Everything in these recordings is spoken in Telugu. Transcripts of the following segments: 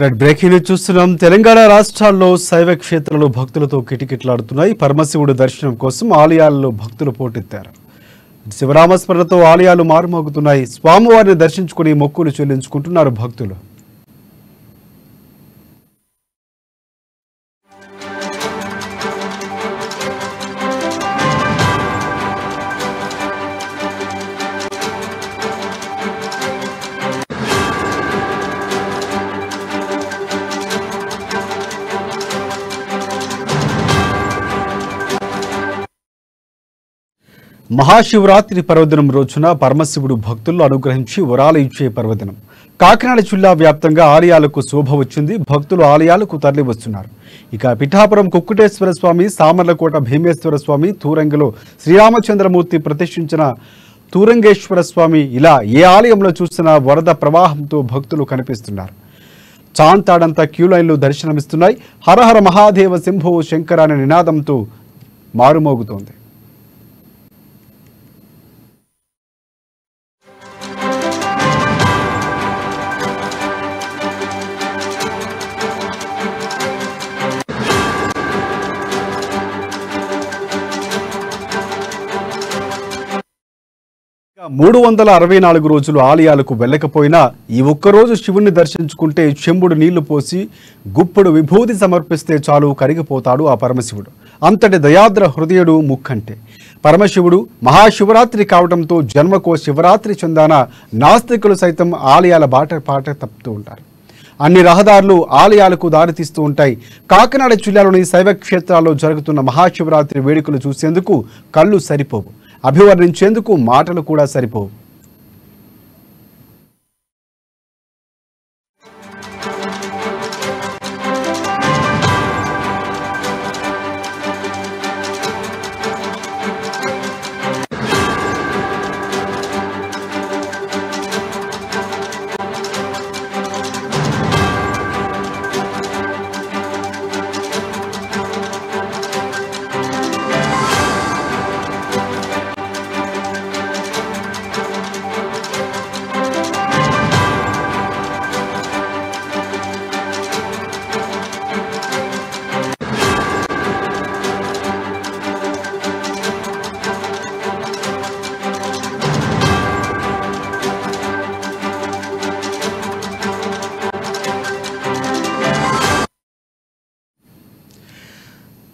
రెడ్ బ్రేకింగ్ న్యూస్ చూస్తున్నాం. తెలంగాణ రాష్ట్రాల్లో శైవ క్షేత్రాలు భక్తులతో కిటకిటలాడుతున్నాయి. పరమశివుడు దర్శనం కోసం ఆలయాల్లో భక్తులు పోటెత్తారు. శివనామస్మరణతో ఆలయాలు మారుమోగుతున్నాయి. స్వామివారిని దర్శించుకుని మొక్కులు చెల్లించుకుంటున్నారు భక్తులు. మహాశివరాత్రి పర్వదినం రోజున పరమశివుడు భక్తులను అనుగ్రహించి వరాలు ఇచ్చే పర్వదినం. కాకినాడ జిల్లా వ్యాప్తంగా ఆలయాలకు శోభ వచ్చింది. భక్తులు ఆలయాలకు తరలి వస్తున్నారు. ఇక పిఠాపురం కుక్కుటేశ్వర స్వామి, సామర్లకోట భీమేశ్వర స్వామి, తూరంగలో శ్రీరామచంద్రమూర్తి ప్రతిష్ఠించిన తూరంగేశ్వర స్వామి, ఇలా ఏ ఆలయంలో చూసినా వరద ప్రవాహంతో భక్తులు కనిపిస్తున్నారు. చాంతాడంతా క్యూ లైన్లు దర్శనమిస్తున్నాయి. హరహర మహాదేవ శంభో శంకర అనే నినాదంతో మారుమోగుతోంది. ఇక 364 రోజులు ఆలయాలకు వెళ్ళకపోయినా ఈ ఒక్కరోజు శివుణ్ణి దర్శించుకుంటే చెంబుడు నీళ్లు పోసి గుప్పుడు విభూతి సమర్పిస్తే చాలు కరిగిపోతాడు ఆ పరమశివుడు. అంతటి దయాద్ర హృదయుడు ముక్కంటే. పరమశివుడు మహాశివరాత్రి కావడంతో జన్మకో శివరాత్రి చందాన నాస్తికులు సైతం ఆలయాల పాట తప్పుతూ ఉంటారు. అన్ని రహదారులు ఆలయాలకు దారితీస్తూ ఉంటాయి. కాకినాడ జిల్లాలోని శైవ క్షేత్రాల్లో జరుగుతున్న మహాశివరాత్రి వేడుకలు చూసేందుకు కళ్ళు సరిపోవు, అభివర్ణించేందుకు మాటలు కూడా సరిపోవు.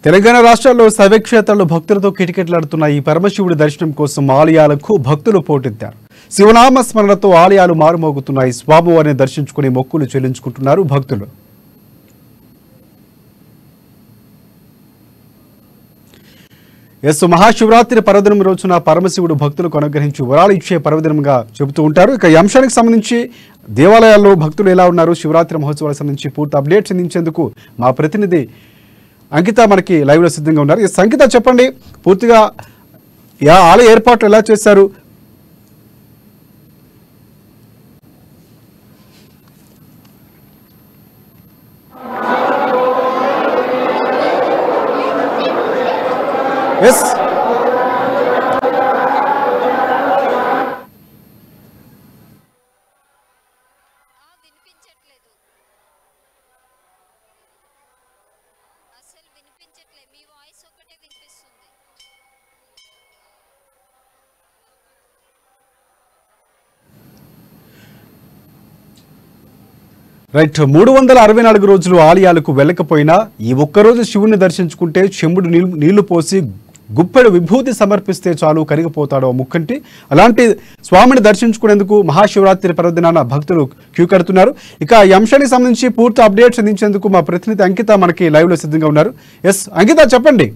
తెలంగాణ రాష్ట్రాల్లో శైవ క్షేత్రాల్లో భక్తులతో కిటకిటలాడుతున్న ఈ పరమశివుడి దర్శనం కోసం ఆలయాలకు భక్తులు పోటెత్తారు. శివనామ స్మరణతో ఆలయాలు మారుమోగుతున్నాయి. స్వామివారిని దర్శించుకుని మొక్కులు చెల్లించుకుంటున్నారు భక్తులు. మహాశివరాత్రి పర్వదినం రోజున పరమశివుడు భక్తులకు అనుగ్రహించి వరాలు ఇచ్చే పర్వదినంగా చెబుతూ ఉంటారు. ఇక ఈ అంశానికి సంబంధించి దేవాలయాల్లో భక్తులు ఎలా ఉన్నారు, శివరాత్రి మహోత్సవాలకు సంబంధించి పూర్తి అప్డేట్స్ అందించేందుకు మా ప్రతినిధి అంకిత మనకి లైవ్లో సిద్ధంగా ఉన్నారు. అంకిత, చెప్పండి, పూర్తిగా ఆలయ ఏర్పాట్లు ఎలా చేశారు? Yes right. 364 రోజులు ఆలయాలకు వెళ్ళకపోయినా ఈ ఒక్కరోజు శివుణ్ణి దర్శించుకుంటే చెంబుడు నీళ్లు పోసి గుప్పెడు విభూతి సమర్పిస్తే చాలు కరిగిపోతాడు ముక్కంటి. అలాంటి స్వామిని దర్శించుకునేందుకు మహాశివరాత్రి పర్వదినాన భక్తులు క్యూ కడుతున్నారు. ఇక ఈ అంశానికి సంబంధించి పూర్తి అప్డేట్స్ అందించేందుకు మా ప్రతినిధి అంకిత మనకి లైవ్లో సిద్ధంగా ఉన్నారు. ఎస్ అంకిత, చెప్పండి.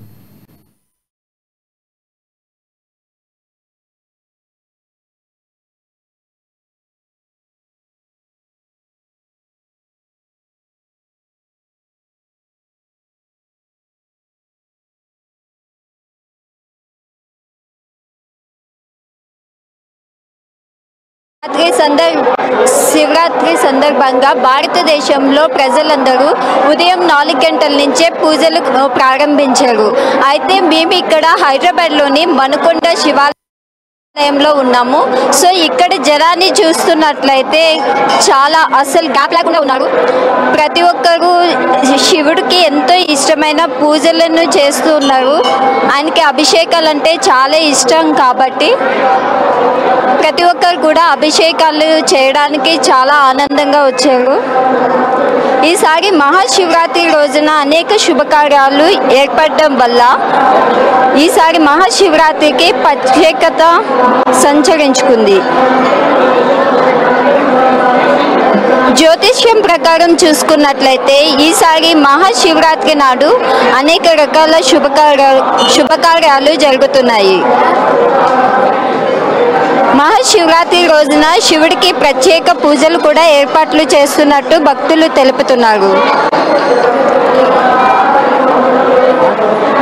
శివరాత్రి సందర్భంగా భారతదేశంలో ప్రజలందరూ ఉదయం 4 గంటల నుంచే పూజలు ప్రారంభించారు. అయితే మేము ఇక్కడ హైదరాబాద్లోని మణికొండ శివాలయం ఆలయంలో ఉన్నాము. సో ఇక్కడ జనాన్ని చూస్తున్నట్లయితే చాలా అసలు గ్యాప్ లేకుండా ఉన్నారు. ప్రతి ఒక్కరు శివుడికి ఎంతో ఇష్టమైన పూజలను చేస్తూ ఉన్నారు. ఆయనకి అభిషేకాలు అంటే చాలా ఇష్టం కాబట్టి ప్రతి ఒక్కరు కూడా అభిషేకాలు చేయడానికి చాలా ఆనందంగా వచ్చారు. ఈసారి మహాశివరాత్రి రోజున అనేక శుభకార్యాలు ఏర్పడడం వల్ల ఈసారి మహాశివరాత్రికి ప్రత్యేకత సంచరించుకుంది. జ్యోతిష్యం ప్రకారం చూసుకున్నట్లయితే ఈసారి మహాశివరాత్రి నాడు అనేక రకాల శుభకార్యాలు జరుగుతున్నాయి. మహాశివరాత్రి రోజున శివుడికి ప్రత్యేక పూజలు కూడా ఏర్పాట్లు చేస్తున్నట్టు భక్తులు తెలుపుతున్నారు.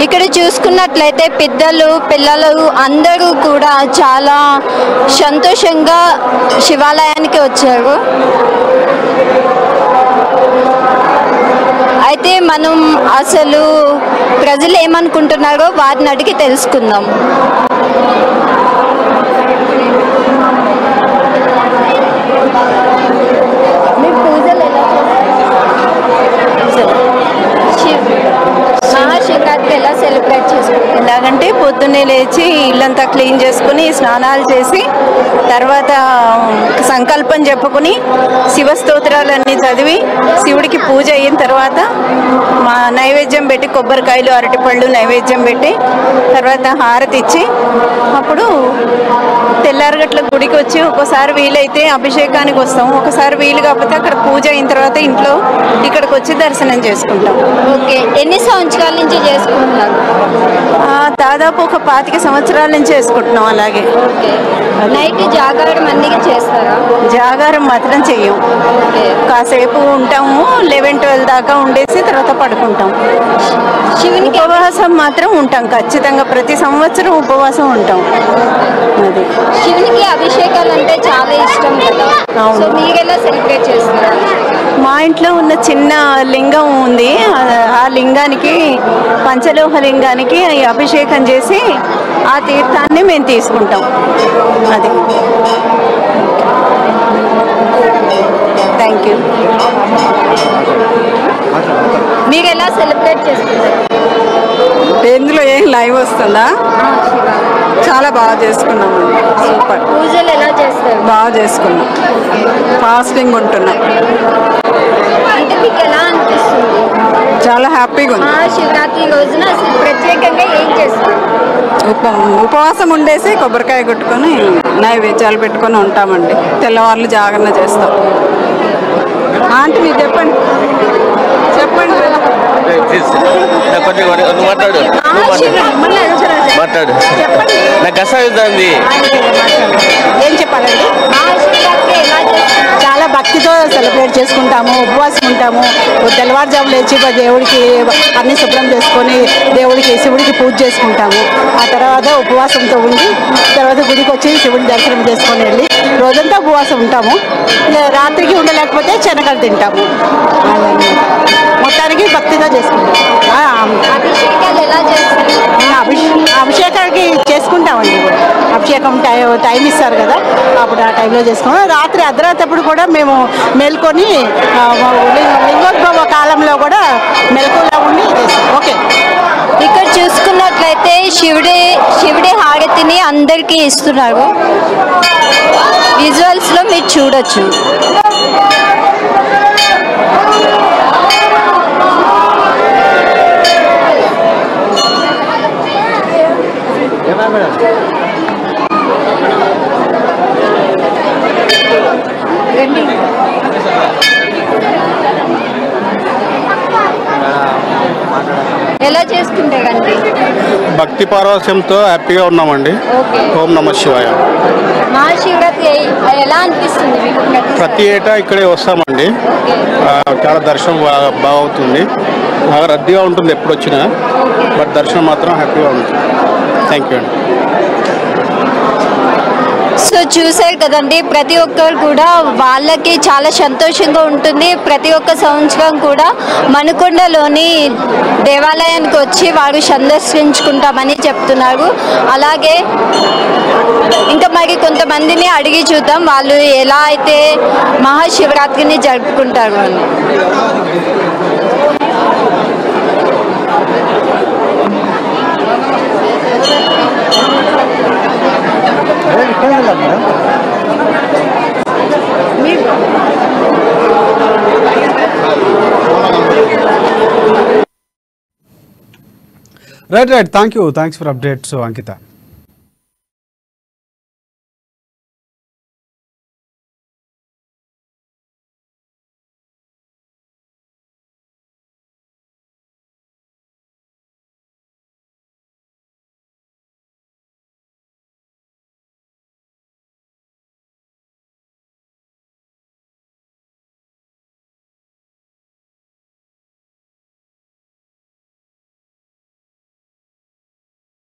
ఇక్కడ చూసుకున్నట్లయితే పిల్లలు అందరూ కూడా చాలా సంతోషంగా శివాలయానికి వచ్చారు. అయితే మనం అసలు ప్రజలు ఏమనుకుంటున్నారో వారిని అడిగి తెలుసుకుందాం. మహాశివరాత్రి ఎలా సెలబ్రేట్ చేసుకుంటారు? ఎలాగంటే పొద్దున్నే లేచి ఇల్లంతా క్లీన్ చేసుకుని స్నానాలు చేసి తర్వాత సంకల్పం చెప్పుకుని శివస్తోత్రాలన్నీ చదివి శివుడికి పూజ అయిన తర్వాత మా నైవేద్యం పెట్టి కొబ్బరికాయలు అరటిపళ్ళు నైవేద్యం పెట్టి తర్వాత హారతి ఇచ్చి అప్పుడు తెల్లారగట్ల గుడికి వచ్చి ఒక్కోసారి వీలైతే అభిషేకానికి వస్తాం. ఒకసారి వీలు కాకపోతే అక్కడ పూజ అయిన తర్వాత ఇంట్లో ఇక్కడికి వచ్చి దర్శనం చేసుకుంటాం. ఓకే, ఎన్ని సంవత్సరాల నుంచి చేసుకుంటున్నారు? దాదాపు ఒక 25 సంవత్సరాల నుంచి చేసుకుంటున్నాం. అలాగే నైట్ జాగారం అన్ని చేస్తారా? జాగారం మాత్రం చెయ్యం. కాసేపు ఉంటాము, 11-12 దాకా ఉండేసి తర్వాత పడుకుంటాం. శివునికి ఉపవాసం మాత్రం ఉంటాం ఖచ్చితంగా, ప్రతి సంవత్సరం ఉపవాసం ఉంటాం. అది శివునికి అభిషేకాలు అంటే చాలా ఇష్టం కదా. సో మీరు ఎలా సెలబ్రేట్ చేస్తున్నారు? మా ఇంట్లో ఉన్న చిన్న లింగం ఉంది, ఆ లింగానికి పంచలోహ లింగానికి అభిషేకం చేసి ఆ తీర్థాన్ని మేము తీసుకుంటాం. అది థ్యాంక్ యూ. మీరు ఎలా సెలబ్రేట్ చేస్తున్నారు? ఇందులో ఏం లైవ్ వస్తుందా? చాలా బాగా చేసుకున్నాం. సూపర్. పూజలు ఎలా చేస్తారు? బాగా చేసుకున్నాం, ఫాస్టింగ్ ఉంటున్నాం. అంటే మీకు ఎలా అనిపిస్తుంది? చాలా హ్యాపీగా ఉంది. మహాశివరాత్రి రోజున అసలు ప్రత్యేకంగా ఏం చేస్తారు? ఉపవాసం ఉండేసి కొబ్బరికాయ కొట్టుకొని నైవేద్యాలు పెట్టుకొని ఉంటామండి. తెల్లవారులు జాగరణ చేస్తాం. ఆంటీ మీరు చెప్పండి చెప్పండి. మాట్లాడు నాకు కష్టమవుతుంది. ఏం చెప్పాలండి? మహాశివరాత్రి ఎలా చేస్తారు? చాలా భక్తితో సెలబ్రేట్ చేసుకుంటాము, ఉపవాసం ఉంటాము. తెల్లవారుజాము లేచి దేవుడికి అన్ని శుభ్రం చేసుకొని దేవుడికి శివుడికి పూజ చేసుకుంటాము. ఆ తర్వాత ఉపవాసంతో ఉండి తర్వాత గుడికి వచ్చి శివుడిని దర్శనం చేసుకొని వెళ్ళి రోజంతా ఉపవాసం ఉంటాము. రాత్రికి ఉండలేకపోతే శనగలు తింటాము. మొత్తానికి భక్తిగా చేసుకుంటాం. అభిషేకాలు ఎలా చేస్తారు? అభిషేకానికి చేసుకుంటామండి. అభిషేకం టైం ఇస్తారు కదా, అప్పుడు ఆ టైంలో చేసుకుంటాం. రాత్రి అర్ధరాత్రి కూడా మేము మేల్కొని లింగోద్భవ కాలంలో కూడా మెలకువలా ఉండి చేస్తాం. ఓకే, ఇక్కడ చూసుకున్నట్లయితే శివుడి హారతిని అందరికీ ఇస్తున్నారు. విజువల్స్ లో మీరు చూడొచ్చు. ఎలా చేసుకుంటారండి? భక్తి పారవశ్యంతో హ్యాపీగా ఉన్నామండి. ఓం నమః శివాయ. మహాశివరాత్రి ఎలా అనిపిస్తుంది మీకు? ప్రతి ఏటా ఇక్కడే వస్తామండి. చాలా దర్శనం బాగా అవుతుంది. బాగా రద్దీగా ఉంటుంది ఎప్పుడు వచ్చినా, బట్ దర్శనం మాత్రం హ్యాపీగా ఉంటుంది. థ్యాంక్ యూ అండి. సో చూసారు కదండి, ప్రతి ఒక్కరు కూడా వాళ్ళకి చాలా సంతోషంగా ఉంటుంది. ప్రతి ఒక్క సంవత్సరం కూడా మణికొండలోని దేవాలయానికి వచ్చి వారు సందర్శించుకుంటామని చెప్తున్నారు. అలాగే ఇంకా మరి కొంతమందిని అడిగి చూద్దాం వాళ్ళు ఎలా అయితే మహాశివరాత్రిని జరుపుకుంటారు అని. Right thanks for updates Ankita.